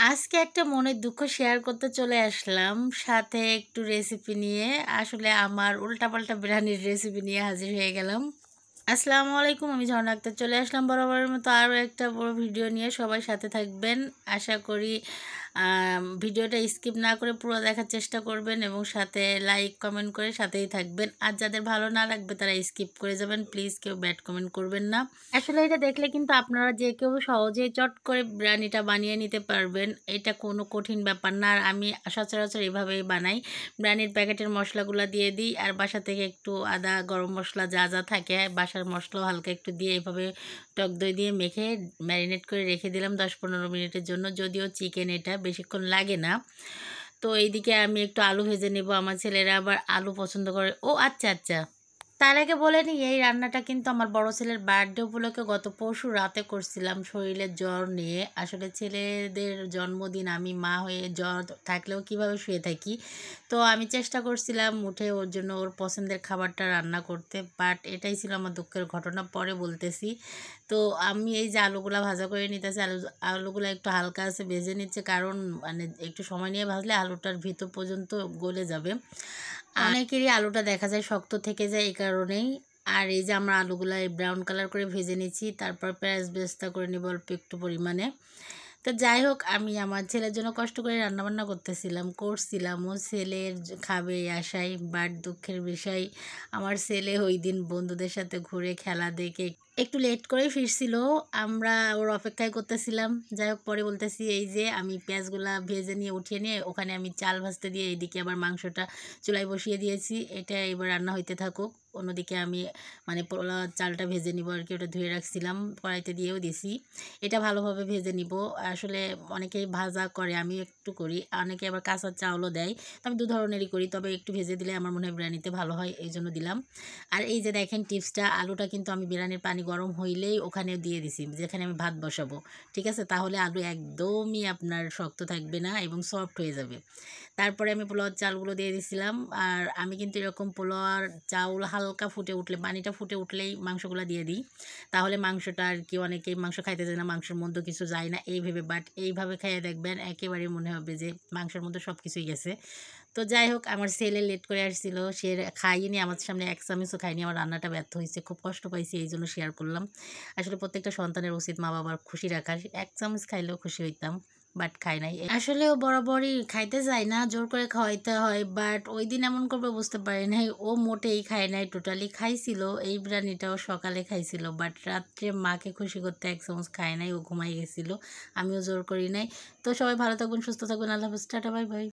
আজকে একটা মনের দুঃখ শেয়ার করতে চলে আসলাম, সাথে একটু রেসিপি নিয়ে। আসলে আমার উল্টাপাল্টা বিরিয়ানির রেসিপি নিয়ে হাজির হয়ে গেলাম। আসসালামু আলাইকুম, আমি ঝর্ণা আক্তার চলে আসলাম বরাবরের মতো আরও একটা বড় ভিডিও নিয়ে। সবাই সাথে থাকবেন, আশা করি ভিডিওটা স্কিপ না করে পুরো দেখার চেষ্টা করবেন এবং সাথে লাইক কমেন্ট করে সাথেই থাকবেন। আর যাদের ভালো না লাগবে তারা স্কিপ করে যাবেন, প্লিজ কেউ ব্যাড কমেন্ট করবেন না। আসলে এটা দেখলে কিন্তু আপনারা যে কেউ সহজেই চট করে বিরিয়ানিটা বানিয়ে নিতে পারবেন, এটা কোনো কঠিন ব্যাপার না। আর আমি সচরাচর এভাবেই বানাই, বিরিয়ানির প্যাকেটের মশলাগুলো দিয়ে দিই আর বাসা থেকে একটু আদা গরম মশলা যা যা থাকে বাসার মশলাও হালকা একটু দিয়ে এইভাবে টক দই দিয়ে মেখে ম্যারিনেট করে রেখে দিলাম 10-15 মিনিটের জন্য। যদিও চিকেন এটা বেশিক্ষণ লাগে না। তো এইদিকে আমি একটু আলু ভেজে নেব, আমার ছেলেরা আবার আলু পছন্দ করে। ও আচ্ছা আচ্ছা, তার আগে বলে নিই, এই রান্নাটা কিন্তু আমার বড় ছেলের বার্থডে উপলক্ষে গত পরশু রাতে করছিলাম শরীরের জ্বর নিয়ে। আসলে ছেলেদের জন্মদিন, আমি মা হয়ে জ্বর থাকলেও কিভাবে শুয়ে থাকি, তো আমি চেষ্টা করছিলাম উঠে ওর জন্য ওর পছন্দের খাবারটা রান্না করতে, বাট এটাই ছিল আমার দুঃখের ঘটনা, পরে বলতেছি। তো আমি এই যে আলুগুলা ভাজা করে নিতেছি, আলুগুলো একটু হালকা আছে ভেজে নিচ্ছে, কারণ মানে একটু সময় নিয়ে ভাজলে আলুটার ভিতর পর্যন্ত গলে যাবে। অনেকেরই আলুটা দেখা যায় শক্ত থেকে যায় এই কারণেই। আর এই যে আমরা আলুগুলা ব্রাউন কালার করে ভেজে নিচ্ছি, তারপর পেঁয়াজ বেরেস্তা করে নিব অল্প একটু পরিমাণে। তো যাই হোক, আমি আমার ছেলের জন্য কষ্ট করে রান্নাবান্না করছিলাম। ও ছেলের খাবে এই আশায়, বাট দুঃখের বিষয় আমার ছেলে ওই দিন বন্ধুদের সাথে ঘুরে খেলা দেখে একটু লেট করে ফিরছিল। আমরা ওর অপেক্ষায় করতেছিলাম। যাই হোক, পরে বলতেছি এই যে আমি পেঁয়াজগুলা ভেজে নিয়ে উঠিয়ে নিয়ে ওখানে আমি চাল ভাজতে দিয়ে এইদিকে আবার মাংসটা চুলায় বসিয়ে দিয়েছি। এটা এবার রান্না হইতে থাকুক। অন্যদিকে আমি মানে পোলা চালটা ভেজে নিব আর কি, ওটা ধুয়ে রাখছিলাম, কড়াইতে দিয়েও দিছি। এটা ভালোভাবে ভেজে নিব। আসলে অনেকেই ভাজা করে, আমি একটু করি, অনেকে আবার কাঁচা চাউলও দেয়। তো আমি দু ধরনেরই করি, তবে একটু ভেজে দিলে আমার মনে হয় বিরিয়ানিতে ভালো হয়, এই জন্য দিলাম। আর এই যে দেখেন টিপসটা, আলুটা কিন্তু আমি বিরিয়ানির পানি গরম হইলেই ওখানে দিয়ে দিছি যেখানে আমি ভাত বসাবো। ঠিক আছে, তাহলে আলু একদমই আপনার শক্ত থাকবে না এবং সফট হয়ে যাবে। তারপরে আমি পোলাওয়ার চালগুলো দিয়ে দিছিলাম। আর আমি কিন্তু এরকম পোলাওয়ার চাউল হালকা ফুটে উঠলে, পানিটা ফুটে উঠলেই মাংসগুলো দিয়ে দিই। তাহলে মাংসটা আর কি, অনেকেই মাংস খাইতে যায় না, মাংসের মধ্যে কিছু যায় না এই ভেবে, বাট এইভাবে খাইয়ে দেখবেন একেবারে মনে হবে যে মাংসের মধ্যে সব কিছুই গেছে। তো যাই হোক, আমার ছেলে লেট করে আসছিল, সে খাইনি, আমার সামনে এক চামচও খাইনি। আমার রান্নাটা ব্যর্থ হয়েছে, খুব কষ্ট পাইছি, এই জন্য শেয়ার করলাম। আসলে প্রত্যেকটা সন্তানের উচিত মা বাবার খুশি রাখার, এক চামচ খাইলেও খুশি হইতাম, বাট খাই নাই। আসলে ও বরাবরই খাইতে চায় না, জোর করে খাওয়াইতে হয়, বাট ওই দিন এমন করবে বুঝতে পারি নাই। ও মোটেই খায় নাই, টোটালি খাইছিল এই বিরিয়ানিটাও সকালে খাইছিল, বাট রাত্রে মাকে খুশি করতে এক চামচ খায় নাই, ও ঘুমাই গেছিল। আমিও জোর করি নাই। তো সবাই ভালো থাকবেন, সুস্থ থাকবেন, আল্লাহ হাফেজ, টাটা, বাই বাই।